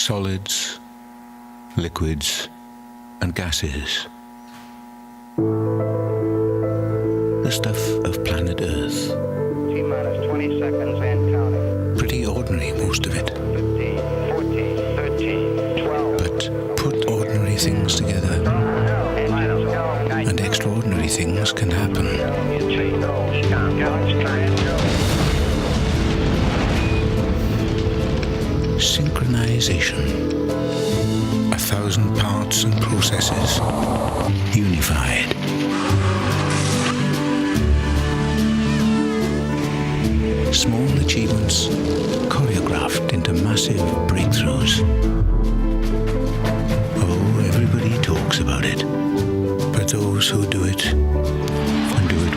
solids, liquids, and gases. The stuff of planet Earth. T-minus 20 seconds and counting. Pretty ordinary, most of it. 15, 14, 13, 12. But put ordinary things together, and extraordinary things can happen. Synchronization. 1,000 parts and processes unified. Small achievements choreographed into massive breakthroughs. Oh, everybody talks about it, but those who do it, and do it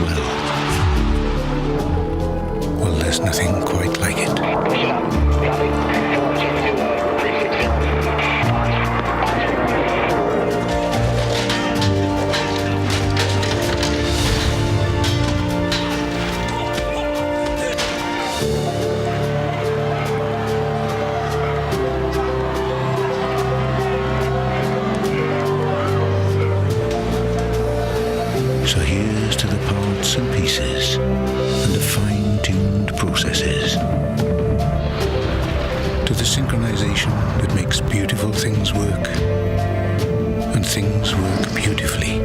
well, there's nothing quite like it. So here's to the parts and pieces and the fine-tuned processes. To the synchronization that makes beautiful things work and things work beautifully.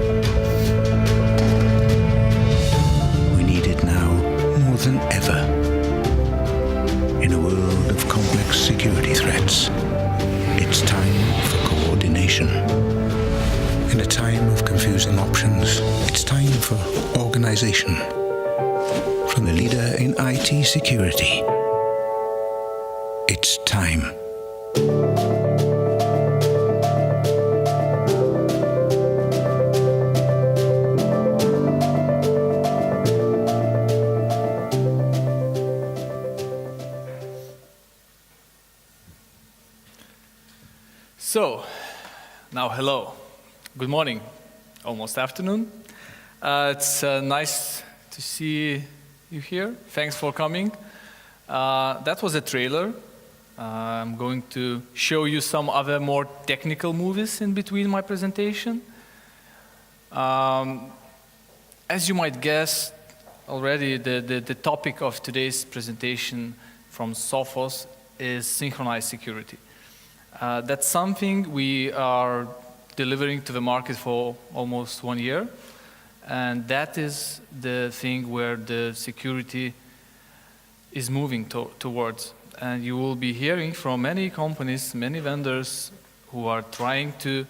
We need it now more than ever. In a world of complex security threats, it's time for coordination. In a time of confusing options, it's time for organization. From the leader in IT security, it's time. So, now hello. Good morning, almost afternoon. It's nice to see you here. Thanks for coming. That was a trailer. I'm going to show you some other more technical movies in between my presentation. As you might guess already, the topic of today's presentation from Sophos is synchronized security. That's something we are delivering to the market for almost 1 year. And that is the thing where the security is moving towards. And you will be hearing from many companies, many vendors who are trying to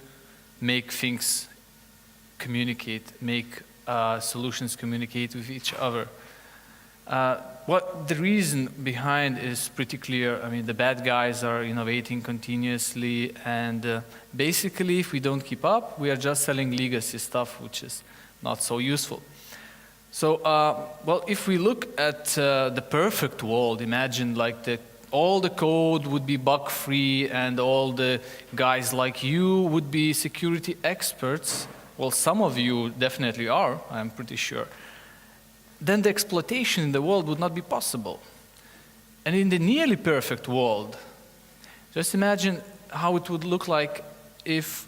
make things communicate, make solutions communicate with each other. What the reason behind is pretty clear. I mean, the bad guys are innovating continuously, and basically, if we don't keep up, we are just selling legacy stuff, which is not so useful. So, well, if we look at the perfect world, imagine like all the code would be bug-free, and all the guys like you would be security experts. Well, some of you definitely are, I'm pretty sure. Then the exploitation in the world would not be possible. And in the nearly perfect world, just imagine how it would look like if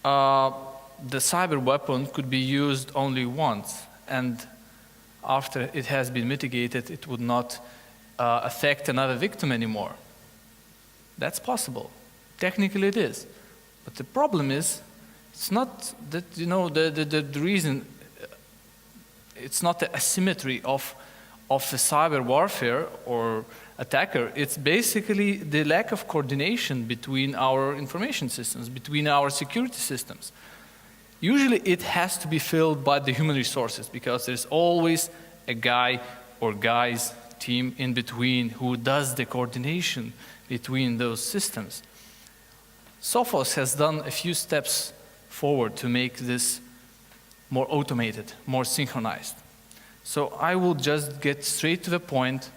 the cyber weapon could be used only once, and after it has been mitigated, it would not affect another victim anymore. That's possible. Technically it is. But the problem is, it's not that, the reason. It's not the asymmetry of the cyber warfare or attacker. It's basically the lack of coordination between our information systems, between our security systems. Usually it has to be filled by the human resources, because there's always a guy or guys team in between who does the coordination between those systems. Sophos has done a few steps forward to make this more automated, more synchronized. So I will just get straight to the point,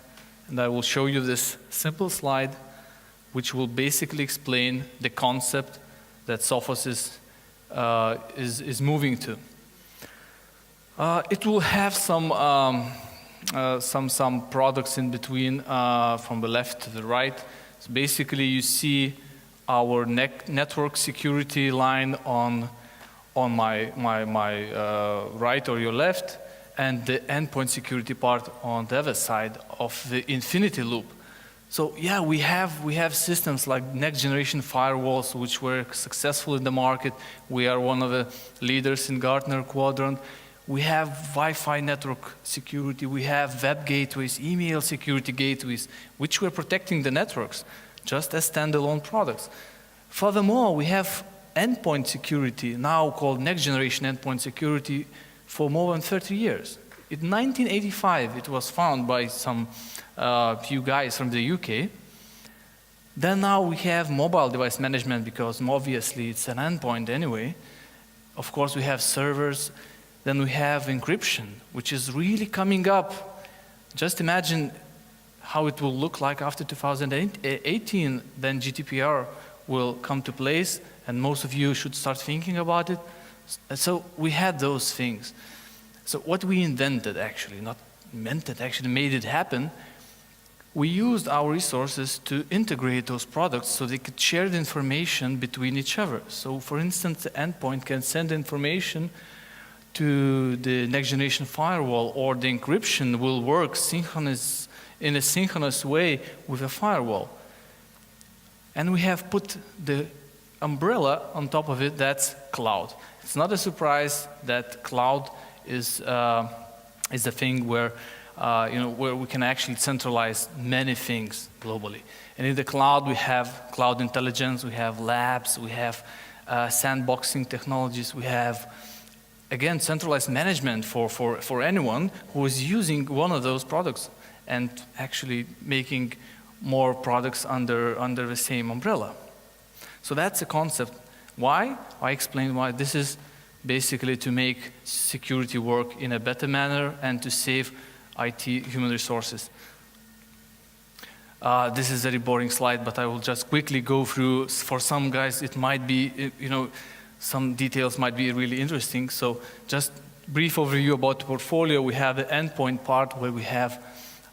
and I will show you this simple slide, which will basically explain the concept that Sophos is moving to. It will have some products in between, from the left to the right. So basically, you see our network security line on my right or your left, and the endpoint security part on the other side of the infinity loop. So yeah, we have systems like next generation firewalls which were successful in the market. We are one of the leaders in Gartner quadrant. We have Wi-Fi network security. We have web gateways, email security gateways, which were protecting the networks just as standalone products. Furthermore, we have endpoint security, now called next generation endpoint security, for more than 30 years. In 1985, it was found by some few guys from the UK. Then now we have mobile device management, because obviously it's an endpoint anyway. Of course, we have servers. Then we have encryption, which is really coming up. Just imagine how it will look like after 2018. Then GDPR will come to place, and most of you should start thinking about it. So we had those things. So what we invented, actually, not invented, actually made it happen, we used our resources to integrate those products so they could share the information between each other. So for instance, the endpoint can send information to the next generation firewall, or the encryption will work in a synchronous way with a firewall. And we have put the umbrella on top of it, that's cloud. It's not a surprise that cloud is the thing where where we can actually centralize many things globally. And in the cloud, we have cloud intelligence, we have labs, we have sandboxing technologies, we have, again, centralized management for anyone who is using one of those products and actually making more products under the same umbrella. So that's the concept. Why? I explained why. This is basically to make security work in a better manner and to save IT human resources. This is a very boring slide, but I will just quickly go through. For some guys, it might be, some details might be really interesting. So just brief overview about the portfolio. We have the endpoint part where we have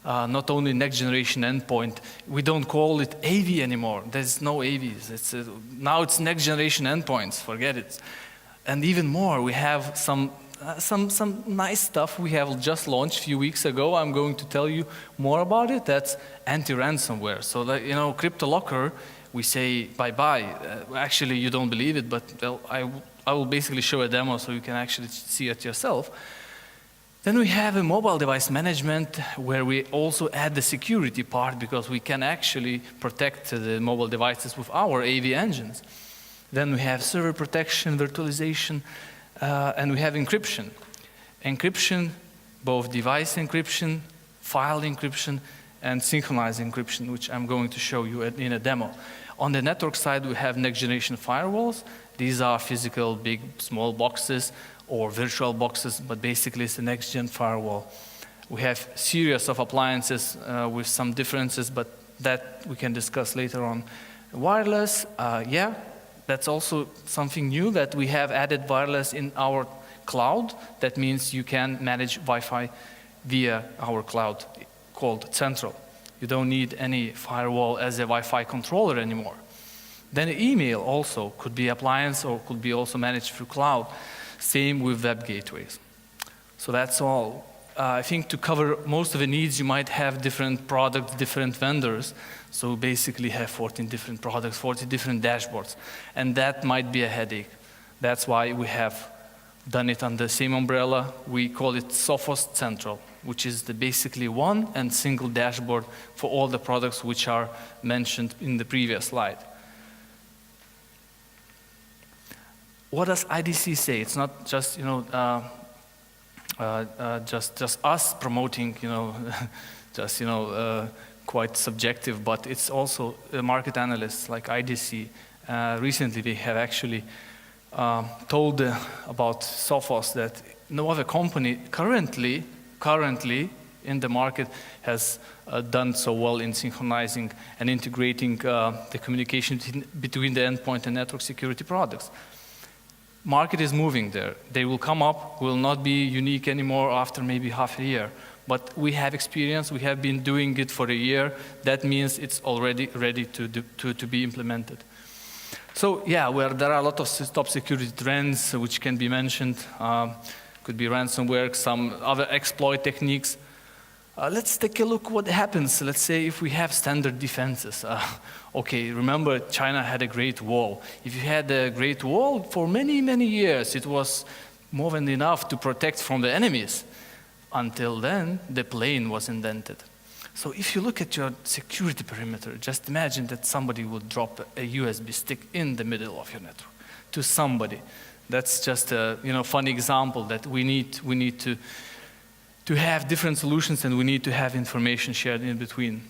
not only next generation endpoint. We don't call it AV anymore. There's no AVs. Now it's next generation endpoints. Forget it. And even more, we have some nice stuff we have just launched a few weeks ago. I'm going to tell you more about it. That's anti-ransomware. So that, CryptoLocker, we say bye-bye. Actually, you don't believe it, but well, I will basically show a demo so you can actually see it yourself. Then we have a mobile device management where we also add the security part, because we can actually protect the mobile devices with our AV engines. Then we have server protection, virtualization, and we have encryption. Encryption, both device encryption, file encryption, and synchronized encryption, which I'm going to show you in a demo. On the network side, we have next generation firewalls. These are physical, big, small boxes or virtual boxes, but basically it's the next gen firewall. We have series of appliances with some differences, but that we can discuss later on. Wireless, that's also something new, that we have added wireless in our cloud. That means you can manage Wi-Fi via our cloud called Central. You don't need any firewall as a Wi-Fi controller anymore. Then email also could be appliance or could be also managed through cloud. Same with web gateways. So that's all. I think to cover most of the needs, you might have different products, different vendors. So basically have 14 different products, 40 different dashboards. And that might be a headache. That's why we have done it under the same umbrella. We call it Sophos Central, which is basically one and single dashboard for all the products which are mentioned in the previous slide. What does IDC say? It's not just, just us promoting, quite subjective, but it's also market analysts like IDC. Recently, they have actually told about Sophos that no other company currently in the market has done so well in synchronizing and integrating the communication between the endpoint and network security products. Market is moving there. They will come up, will not be unique anymore after maybe half a year. But we have experience, we have been doing it for a year. That means it's already ready to be implemented. So yeah, there are a lot of top security trends which can be mentioned. Could be ransomware, some other exploit techniques. Let's take a look what happens. Let's say if we have standard defenses. Okay, remember China had a Great Wall. If you had a Great Wall for many, many years, it was more than enough to protect from the enemies. Until then, the plane was invented. So if you look at your security perimeter, just imagine that somebody would drop a USB stick in the middle of your network to somebody. That's just a funny example that we need to have different solutions, and we need to have information shared in between.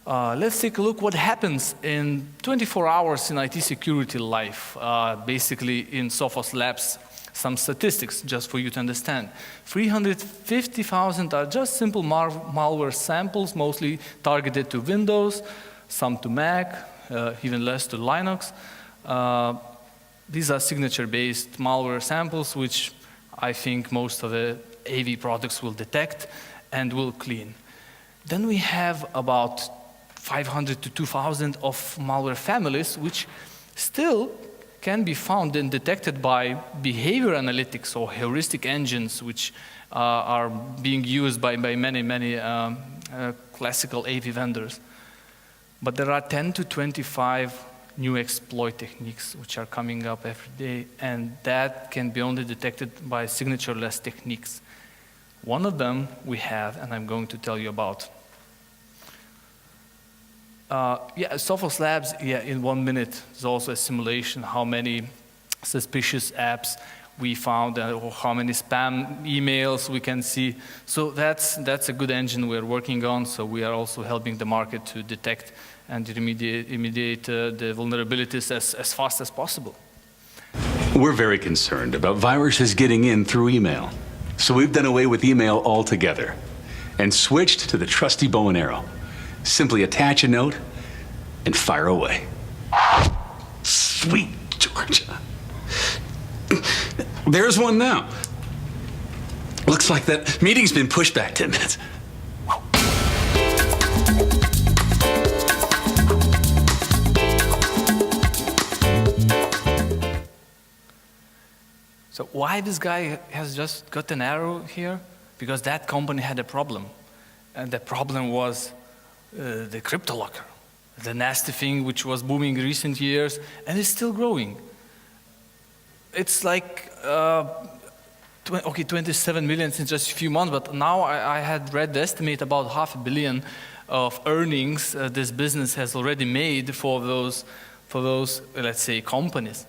Let's take a look what happens in 24 hours in IT security life, basically in Sophos Labs. Some statistics just for you to understand. 350,000 are just simple malware samples, mostly targeted to Windows, some to Mac, even less to Linux. These are signature-based malware samples, which I think most of the AV products will detect and will clean. Then we have about 500 to 2,000 of malware families, which still can be found and detected by behavior analytics or heuristic engines, which are being used by many classical AV vendors. But there are 10 to 25 new exploit techniques which are coming up every day, and that can be only detected by signature-less techniques. One of them we have, and I'm going to tell you about. Sophos Labs, in 1 minute, there's also a simulation how many suspicious apps we found or how many spam emails we can see. So that's a good engine we're working on, so we are also helping the market to detect and remediate the vulnerabilities as fast as possible. We're very concerned about viruses getting in through email. So we've done away with email altogether and switched to the trusty bow and arrow. Simply attach a note and fire away. Sweet Georgia. There's one now. Looks like that meeting's been pushed back 10 minutes. So why this guy has just got an arrow here? Because that company had a problem. And the problem was the crypto locker, the nasty thing which was booming in recent years and is still growing. It's like 27 million in just a few months, but now I had read the estimate about $500 million of earnings this business has already made for those let's say companies,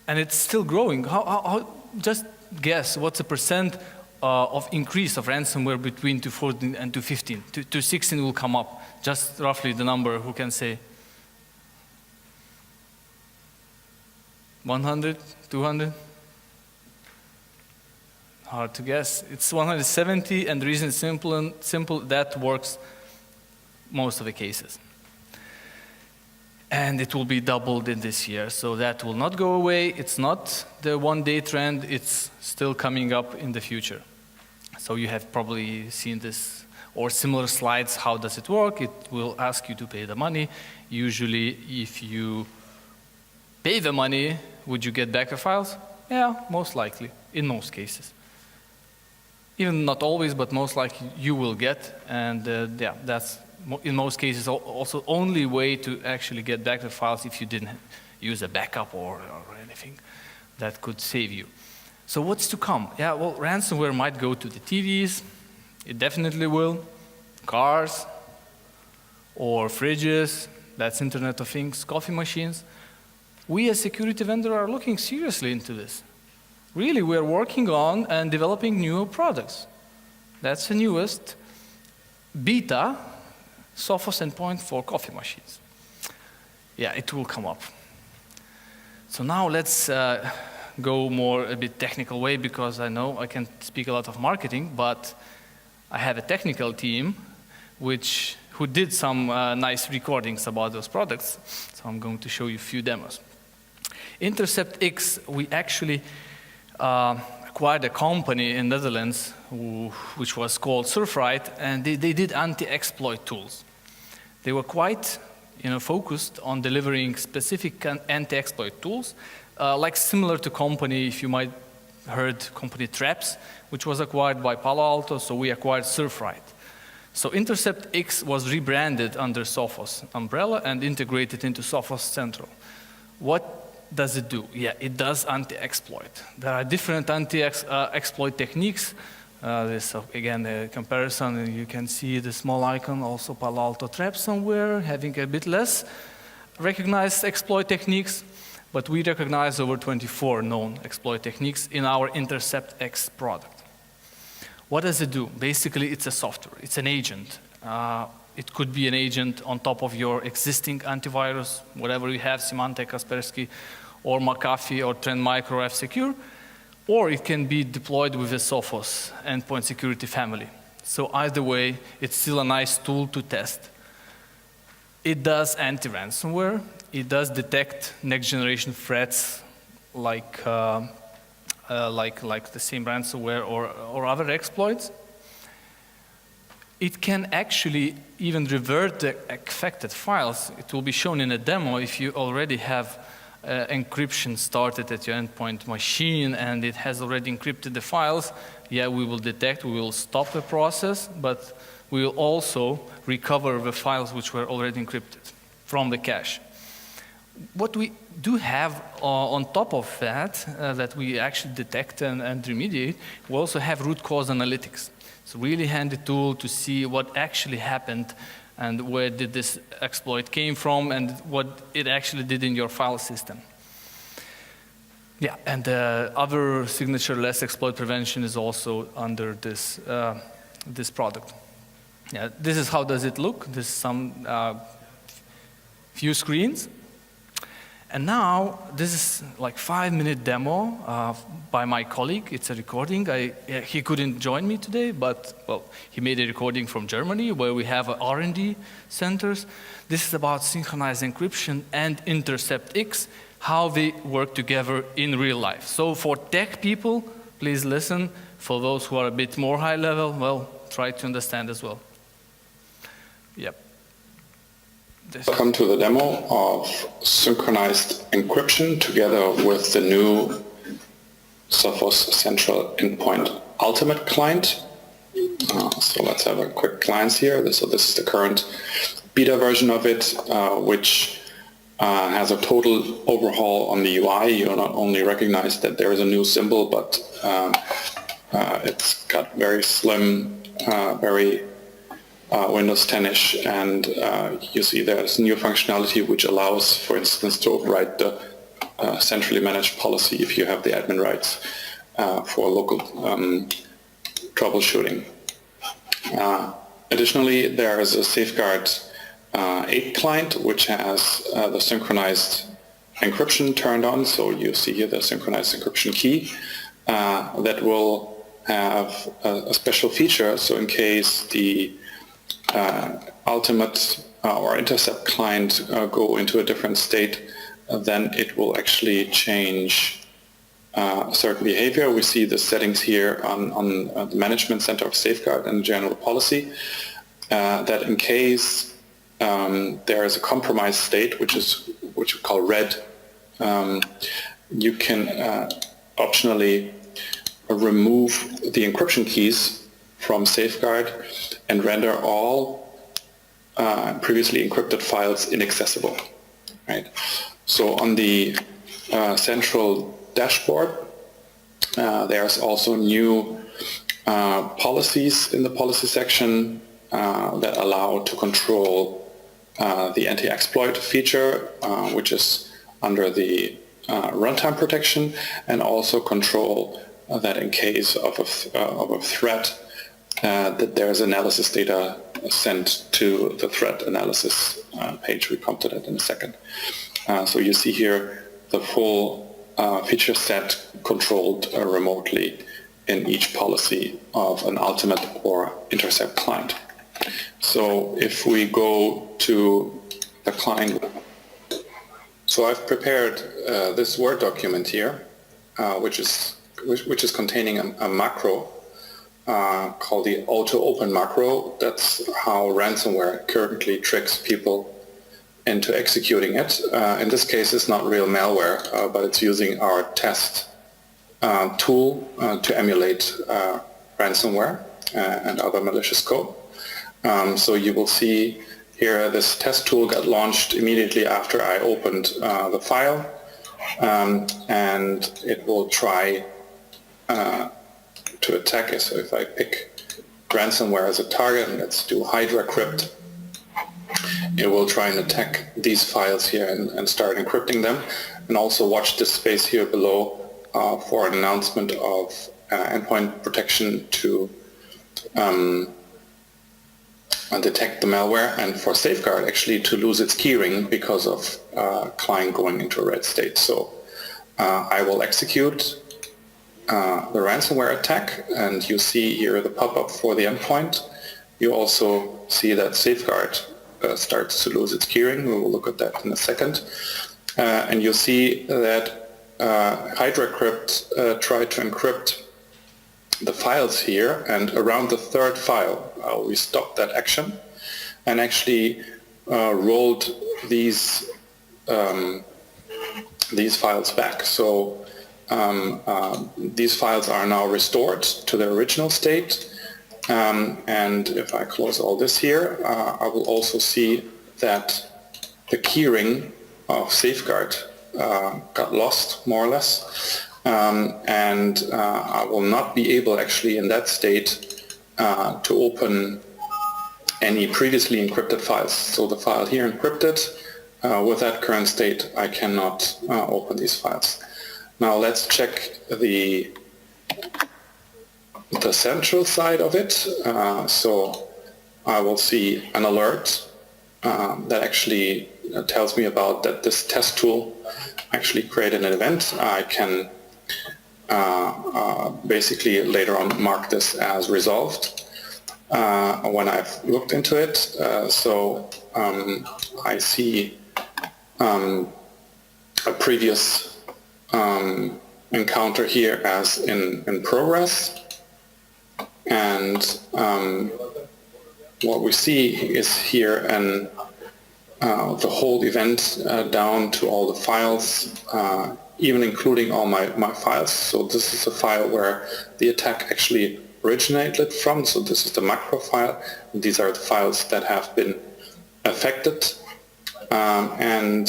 and it's still growing. How just guess what's the percent of increase of ransomware between 2014 and 2015? 2016 will come up. Just roughly the number, who can say? 100, 200? Hard to guess. It's 170, and the reason is simple, that works most of the cases. And it will be doubled in this year, so that will not go away. It's not the one-day trend, it's still coming up in the future. So you have probably seen this or similar slides. How does it work? It will ask you to pay the money. Usually, if you pay the money, would you get back your files? Yeah, most likely, in most cases. Even not always, but most likely you will get, and that's in most cases also only way to actually get back the files if you didn't use a backup or anything that could save you. So what's to come? Yeah, well, ransomware might go to the TVs, it definitely will, cars, or fridges, that's Internet of Things, coffee machines. We as security vendor are looking seriously into this. Really, we're working on and developing new products. That's the newest beta, Sophos Endpoint for coffee machines. Yeah, it will come up. So now let's go more a bit technical way, because I know I can speak a lot of marketing, but I have a technical team who did some nice recordings about those products. So I'm going to show you a few demos. Intercept X, we actually acquired a company in the Netherlands which was called Surfright, and they did anti-exploit tools. They were quite focused on delivering specific anti-exploit tools, like similar to company, if you might heard company Traps, which was acquired by Palo Alto, so we acquired Surfright. So Intercept X was rebranded under Sophos umbrella and integrated into Sophos Central. What does it do? Yeah, it does anti-exploit. There are different anti-exploit techniques. This, again, a comparison, you can see the small icon, also Palo Alto Traps somewhere, having a bit less recognized exploit techniques, but we recognize over 24 known exploit techniques in our Intercept X product. What does it do? Basically, it's a software, it's an agent. It could be an agent on top of your existing antivirus, whatever you have, Symantec, Kaspersky, or McAfee, or Trend Micro, F-Secure, or it can be deployed with a Sophos Endpoint Security family. So either way, it's still a nice tool to test. It does anti-ransomware. It does detect next-generation threats like the same ransomware or other exploits. It can actually even revert the affected files. It will be shown in a demo if you already have encryption started at your endpoint machine and it has already encrypted the files. Yeah, we will detect, we will stop the process, but we will also recover the files which were already encrypted from the cache. What we do have on top of that, that we actually detect and remediate, we also have root cause analytics. It's a really handy tool to see what actually happened and where did this exploit came from and what it actually did in your file system. Yeah, and other signature-less exploit prevention is also under this, this product. Yeah, this is how does it look. This is some few screens. And now, this is like 5-minute demo by my colleague. It's a recording. He couldn't join me today, but well, he made a recording from Germany where we have R&D centers. This is about synchronized encryption and Intercept X, how they work together in real life. So for tech people, please listen. For those who are a bit more high level, well, try to understand as well. Yep. Welcome to the demo of synchronized encryption together with the new Sophos Central Endpoint Ultimate client. So let's have a quick glance here. So this is the current beta version of it, which has a total overhaul on the UI. You'll not only recognize that there is a new symbol, but it's got very slim, very Windows 10-ish, and you see there's new functionality which allows, for instance, to override the centrally managed policy if you have the admin rights for local troubleshooting. Additionally, there is a Safeguard 8 client which has the synchronized encryption turned on, so you see here the synchronized encryption key that will have a special feature, so in case the Ultimate or Intercept client go into a different state, then it will actually change certain behavior. We see the settings here on the Management Center of Safeguard and General Policy, that in case there is a compromised state, which we call red, you can optionally remove the encryption keys from Safeguard and render all previously encrypted files inaccessible. Right. So on the central dashboard, there's also new policies in the policy section that allow to control the anti-exploit feature, which is under the runtime protection, and also control that in case of a threat, that there's analysis data sent to the threat analysis page. We come to that in a second. So you see here the full feature set controlled remotely in each policy of an Ultimate or Intercept client. So if we go to the client, so I've prepared this Word document here, which is containing a macro called the auto-open macro. That's how ransomware currently tricks people into executing it. In this case, it's not real malware, but it's using our test tool to emulate ransomware and other malicious code. So you will see here this test tool got launched immediately after I opened the file, and it will try to attack it. So if I pick ransomware as a target, and let's do HydraCrypt, it will try and attack these files here and start encrypting them. And also watch this space here below for an announcement of endpoint protection to detect the malware, and for safeguard actually to lose its keyring because of client going into a red state. So I will execute the ransomware attack, and you see here the pop-up for the endpoint. You also see that safeguard starts to lose its keyring. We will look at that in a second. And you see that HydraCrypt tried to encrypt the files here, and around the third file we stopped that action and actually rolled these files back. So these files are now restored to their original state, and if I close all this here, I will also see that the keyring of safeguard got lost, more or less, and I will not be able actually in that state to open any previously encrypted files. So the file here encrypted, with that current state I cannot open these files. Now let's check the central side of it. So I will see an alert that actually tells me about that this test tool actually created an event. I can basically later on mark this as resolved when I've looked into it. So I see a previous encounter here as in progress, and what we see is here the whole event down to all the files, even including all my files. So this is a file where the attack actually originated from. So this is the macro file. These are the files that have been affected, and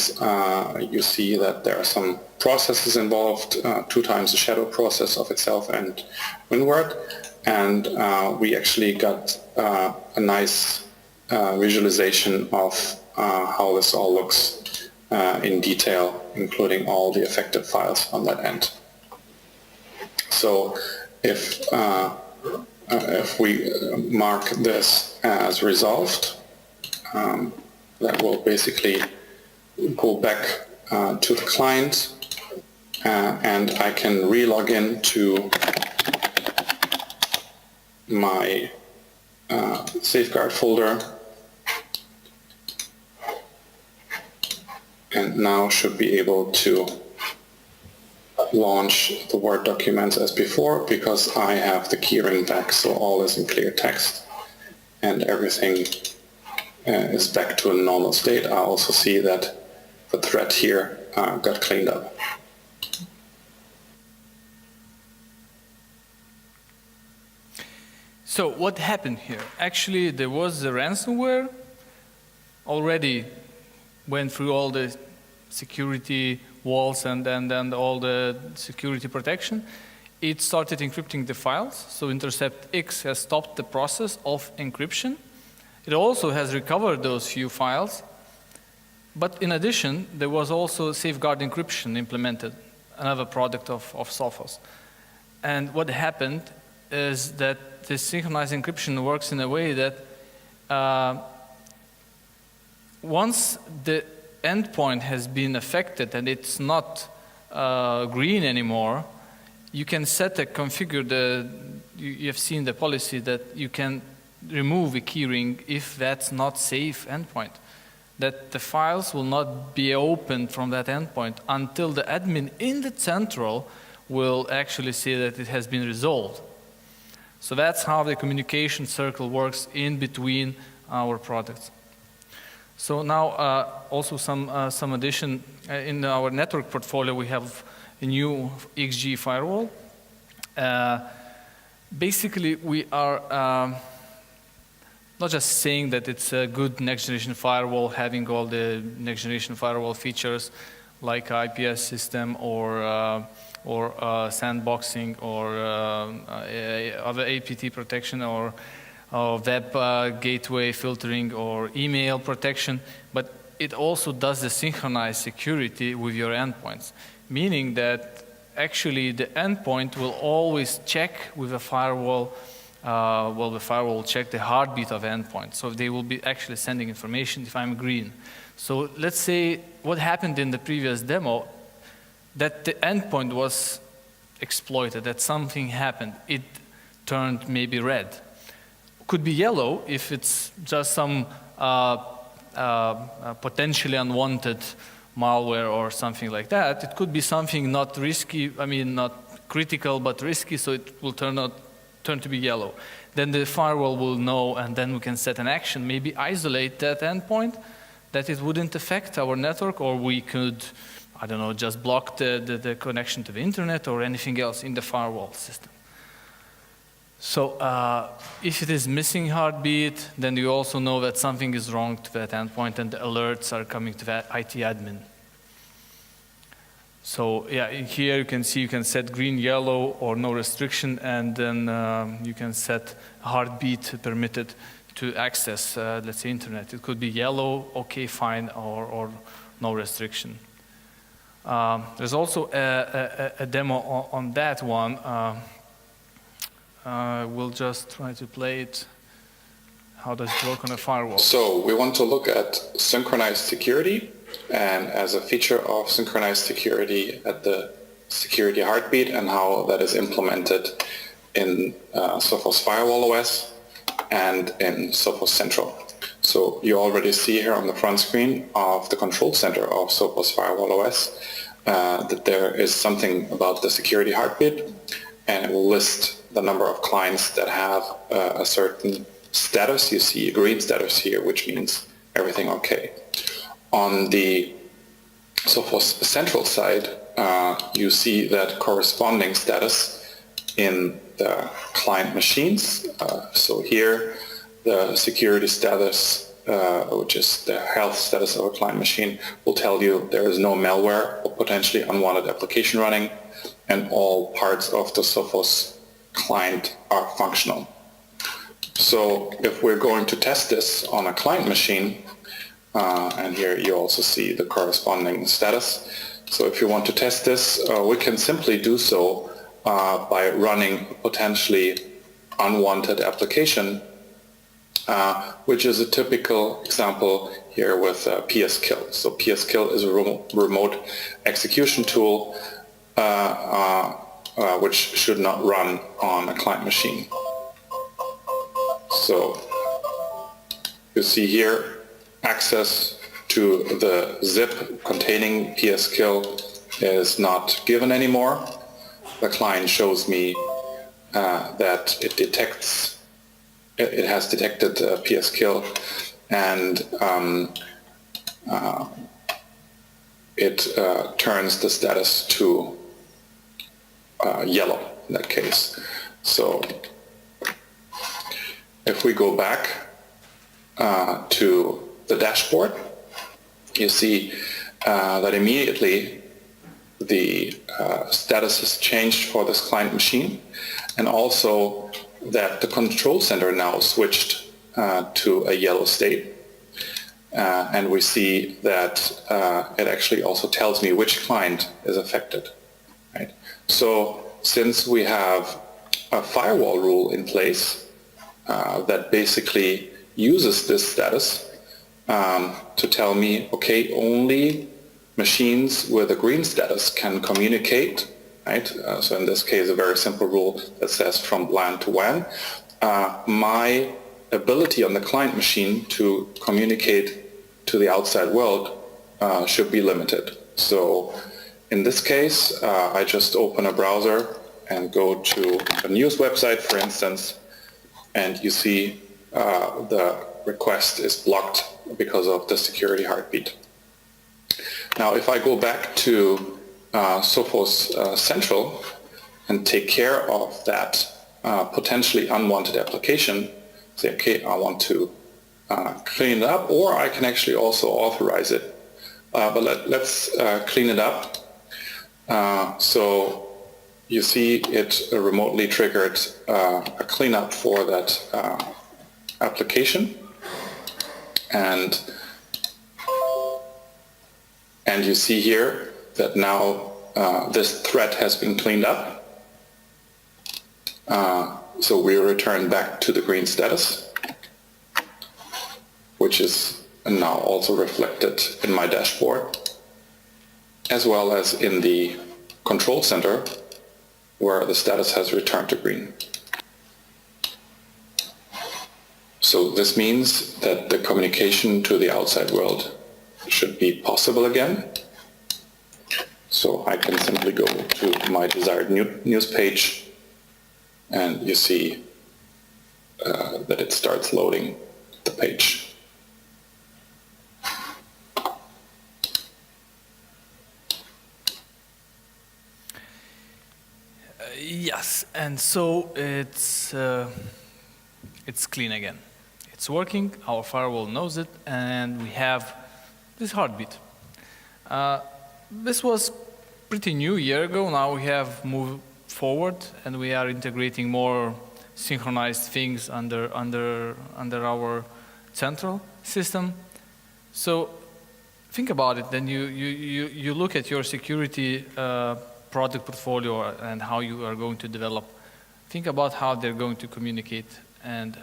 you see that there are some processes involved, 2 times the shadow process of itself and Winward, and we actually got a nice visualization of how this all looks in detail, including all the affected files on that end. So if we mark this as resolved, that will basically go back to the client, and I can re-log in to my safeguard folder, and now should be able to launch the Word documents as before, because I have the keyring back, so all is in clear text and everything is back to a normal state. I also see that the thread here got cleaned up. So what happened here? Actually, there was the ransomware already went through all the security walls and all the security protection. It started encrypting the files. So Intercept X has stopped the process of encryption. It also has recovered those few files. But in addition, there was also safeguard encryption implemented, another product of Sophos. And what happened is that this synchronized encryption works in a way that once the endpoint has been affected and it's not green anymore, you can set a configure you have seen the policy that you can remove a keyring if that's not safe endpoint. That the files will not be opened from that endpoint until the admin in the central will actually say that it has been resolved. So that's how the communication circle works in between our products. So now also some addition in our network portfolio, we have a new XG firewall. Basically, we are not just saying that it's a good next generation firewall, having all the next generation firewall features like IPS system or sandboxing or other APT protection or web gateway filtering or email protection, but it also does the synchronized security with your endpoints, meaning that actually the endpoint will always check with a firewall. The firewall will check the heartbeat of endpoint, so they will be actually sending information if I'm green. So let's say what happened in the previous demo, that the endpoint was exploited, that something happened, it turned maybe red. Could be yellow if it's just some potentially unwanted malware or something like that. It could be something not risky, not critical but risky, so it will turn to be yellow. Then the firewall will know, and then we can set an action, maybe isolate that endpoint, that it wouldn't affect our network, or we could, I don't know, just block the connection to the internet or anything else in the firewall system. So if it is missing heartbeat, then you also know that something is wrong to that endpoint and the alerts are coming to that IT admin. So yeah, in here you can see you can set green, yellow, or no restriction, and then you can set heartbeat permitted to access, let's say, internet. It could be yellow, okay, fine, or no restriction. There's also a demo on that one. We'll just try to play it. How does it work on a firewall? So we want to look at synchronized security, and as a feature of synchronized security at the security heartbeat, and how that is implemented in Sophos Firewall OS and in Sophos Central. So you already see here on the front screen of the control center of Sophos Firewall OS that there is something about the security heartbeat, and it will list the number of clients that have a certain status. You see a green status here, which means everything okay. On the Sophos Central side, you see that corresponding status in the client machines. So here, the security status, which is the health status of a client machine, will tell you there is no malware or potentially unwanted application running, and all parts of the Sophos client are functional. So if we're going to test this on a client machine, and here you also see the corresponding status. So if you want to test this, we can simply do so by running a potentially unwanted application, which is a typical example here with pskill. So pskill is a remote execution tool which should not run on a client machine. So you see here, access to the zip containing pskill is not given anymore. The client shows me that it has detected pskill, and it turns the status to yellow in that case. So if we go back to the dashboard, you see that immediately the status has changed for this client machine, and also that the control center now switched to a yellow state. And we see that it actually also tells me which client is affected. Right? So since we have a firewall rule in place that basically uses this status to tell me, okay, only machines with a green status can communicate, right? So in this case, a very simple rule that says from LAN to WAN. My ability on the client machine to communicate to the outside world should be limited. So in this case, I just open a browser and go to a news website, for instance, and you see the request is blocked because of the security heartbeat. Now, if I go back to Sophos Central and take care of that potentially unwanted application, say, okay, I want to clean it up, or I can actually also authorize it. But let's clean it up. So you see it remotely triggered a cleanup for that application, and you see here that now this threat has been cleaned up. So we return back to the green status, which is now also reflected in my dashboard, as well as in the control center, where the status has returned to green. So this means that the communication to the outside world should be possible again. So I can simply go to my desired news page, and you see that it starts loading the page. Yes, and so it's clean again. It's working, our firewall knows it, and we have this heartbeat. This was pretty new a year ago. Now we have moved forward, and we are integrating more synchronized things under our central system. So think about it. Then you look at your security product portfolio and how you are going to develop. Think about how they're going to communicate, and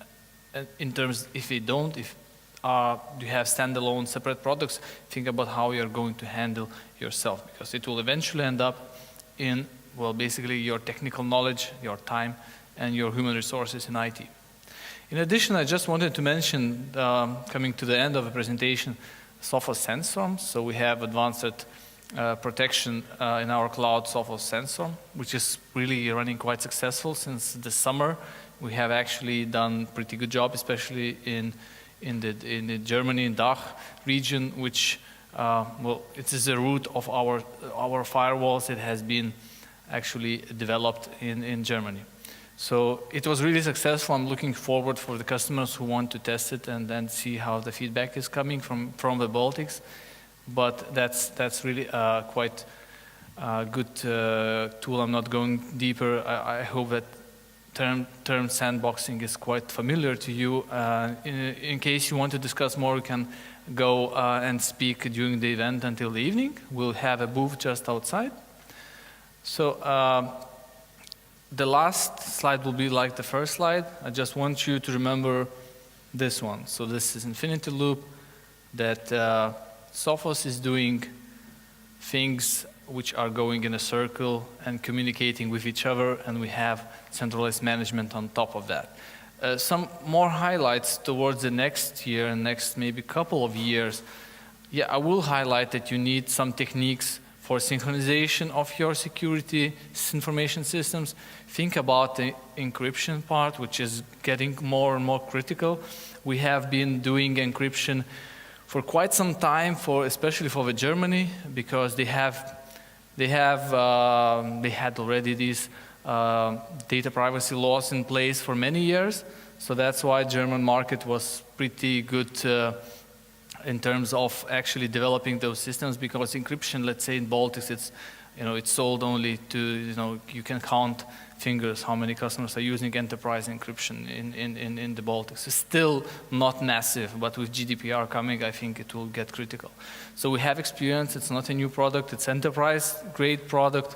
in terms, if they don't, if you have standalone separate products, think about how you're going to handle yourself, because it will eventually end up in, well, basically your technical knowledge, your time, and your human resources in IT. In addition, I just wanted to mention, coming to the end of the presentation, Sophos Sensor. So we have advanced protection in our cloud Sophos Sensor, which is really running quite successful since the summer. We have actually done pretty good job, especially in the Germany and DACH region, which well, it is the root of our firewalls. It has been actually developed in Germany. So it was really successful. I'm looking forward for the customers who want to test it and then see how the feedback is coming from the Baltics. But that's really quite a good tool. I'm not going deeper. I hope that term sandboxing is quite familiar to you. In case you want to discuss more, you can go and speak during the event until the evening. We'll have a booth just outside. So the last slide will be like the first slide. I just want you to remember this one. So this is infinity loop that Sophos is doing things which are going in a circle and communicating with each other, and we have centralized management on top of that. Some more highlights towards the next year and next maybe couple of years. Yeah, I will highlight that you need some techniques for synchronization of your security information systems. Think about the encryption part, which is getting more and more critical. We have been doing encryption for quite some time, especially for Germany, because they had already these data privacy laws in place for many years. So that's why German market was pretty good in terms of actually developing those systems, because encryption, let's say in Baltics, it's sold only to, you can count fingers how many customers are using enterprise encryption in the Baltics. It's still not massive, but with GDPR coming, I think it will get critical. So we have experience. It's not a new product. It's enterprise grade product,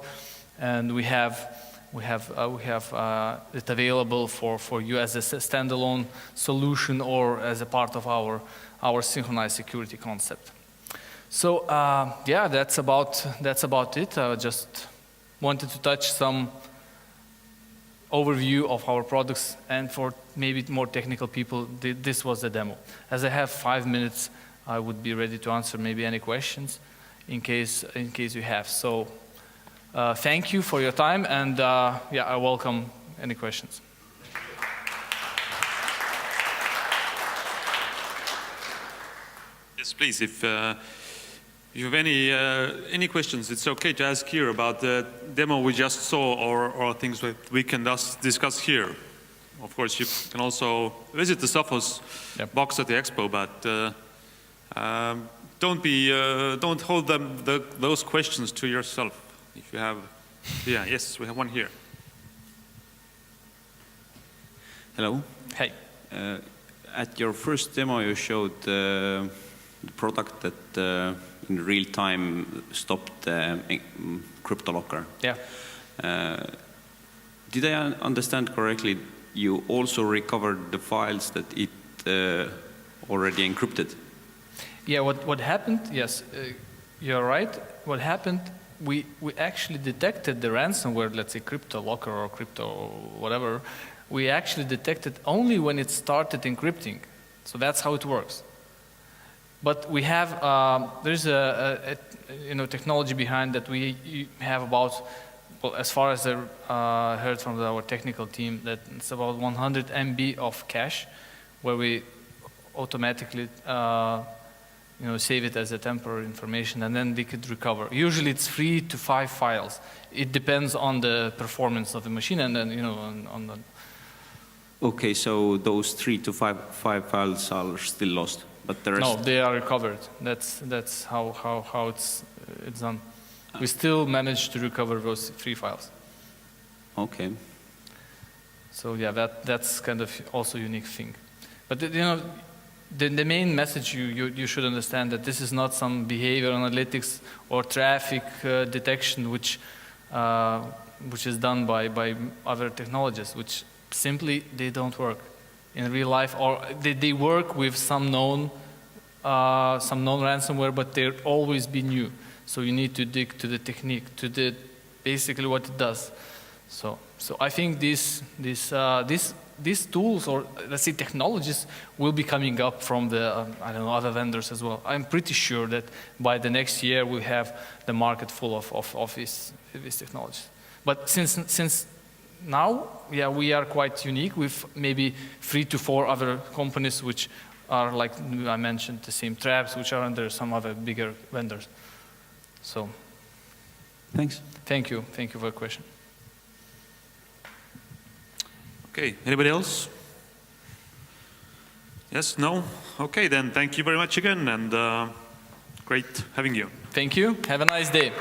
and we have it available for you as a standalone solution or as a part of our synchronized security concept. So yeah, that's about it. I just wanted to touch some overview of our products, and for maybe more technical people, this was the demo. As I have 5 minutes, I would be ready to answer maybe any questions in case you have. So thank you for your time, and yeah, I welcome any questions. Yes, please, if you have any questions, it's okay to ask here about the demo we just saw or things that we can discuss here. Of course, you can also visit the Sophos box at the expo, but don't hold those questions to yourself. If you have, yes, we have one here. Hello. Hey. At your first demo, you showed the product that in real time stopped crypto locker. Yeah. Did I understand correctly? You also recovered the files that it already encrypted. Yeah. What happened? Yes, you're right. What happened? We actually detected the ransomware, let's say crypto locker or crypto whatever. We actually detected only when it started encrypting. So that's how it works. But we have, there's a technology behind that we have about, well, as far as I heard from our technical team, that it's about 100 MB of cache, where we automatically save it as a temporary information, and then they could recover. Usually it's 3 to 5 files. It depends on the performance of the machine and then, on the... Okay, so those 3 to 5 files are still lost, but the rest... No, they are recovered. That's how it's done. We still managed to recover those 3 files. Okay. So yeah, that's kind of also a unique thing. But the main message you should understand that this is not some behavior analytics or traffic detection which is done by other technologies, which simply they don't work in real life, or they work with some known ransomware, but they'll always be new. So you need to dig to the technique, to the basically what it does. So I think these tools, or let's say technologies, will be coming up from the other vendors as well. I'm pretty sure that by the next year we'll have the market full of these technologies. But since now, yeah, we are quite unique with maybe 3 to 4 other companies which are, like I mentioned, the same traps, which are under some other bigger vendors. So, thanks. Thank you for the question. Okay, anybody else? Yes, no? Okay, then thank you very much again, and great having you. Thank you. Have a nice day.